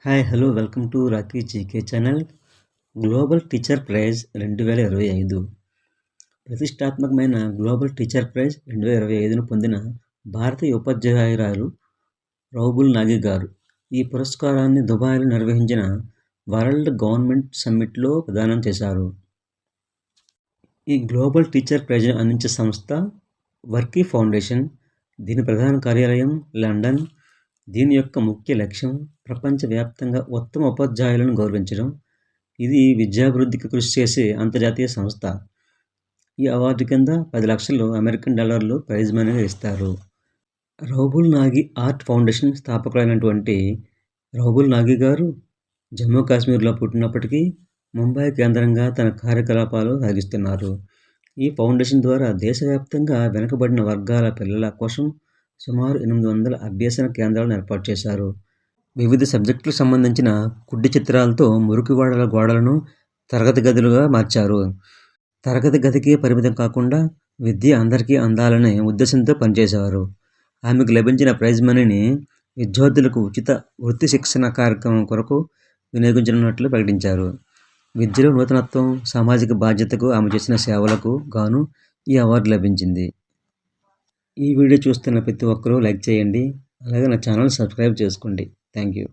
Hi hello welcome to Rocky GK channel. Global teacher prize 2025 ప్రతిష్టాత్మకమైన global teacher praise 2025ను పొందిన భారతీయ ఉపాధ్యాయురాలు రౌబుల్ నాగి గారు ఈ పురస్కారాన్ని దుబాయ్లో నిర్వహించిన వరల్డ్ గవర్నమెంట్ సమ్మిట్లో ప్రదానం చేశారు. ఈ గ్లోబల్ టీచర్ ప్రైజ్ను అందించే సంస్థ వర్కీ ఫౌండేషన్. దీని ప్రధాన కార్యాలయం లండన్. దీని యొక్క ముఖ్య లక్ష్యం ప్రపంచవ్యాప్తంగా ఉత్తమ ఉపాధ్యాయులను గౌరవించడం. ఇది విద్యాభివృద్ధికి కృషి చేసే అంతర్జాతీయ సంస్థ. ఈ అవార్డు కింద 10 లక్షల అమెరికన్ డాలర్లు ప్రైజ్ మనీగా ఇస్తారు. రౌబుల్ నాగి ఆర్ట్ ఫౌండేషన్ స్థాపకులైనటువంటి రౌబుల్ నాగి గారు జమ్మూ కాశ్మీర్లో పుట్టినప్పటికీ ముంబై కేంద్రంగా తన కార్యకలాపాలు సాగిస్తున్నారు. ఈ ఫౌండేషన్ ద్వారా దేశవ్యాప్తంగా వెనుకబడిన వర్గాల పిల్లల కోసం సుమారు 800 అభ్యసన కేంద్రాలను ఏర్పాటు చేశారు. వివిధ సబ్జెక్టులకు సంబంధించిన కుడ్డి చిత్రాలతో మురికివాడల గోడలను తరగతి గదులుగా మార్చారు. తరగతి గదికి పరిమితం కాకుండా విద్య అందరికీ అందాలనే ఉద్దేశంతో పనిచేసేవారు. ఆమెకు లభించిన ప్రైజ్ మనీని విద్యార్థులకు ఉచిత వృత్తి శిక్షణ కార్యక్రమం కొరకు వినియోగించనున్నట్లు ప్రకటించారు. విద్యలో నూతనత్వం, సామాజిక బాధ్యతకు ఆమె చేసిన సేవలకు గాను ఈ అవార్డు లభించింది. ఈ వీడియో చూస్తున్న ప్రతి ఒక్కరూ లైక్ చేయండి. అలాగే నా ఛానల్ సబ్స్క్రైబ్ చేసుకోండి. Thank you.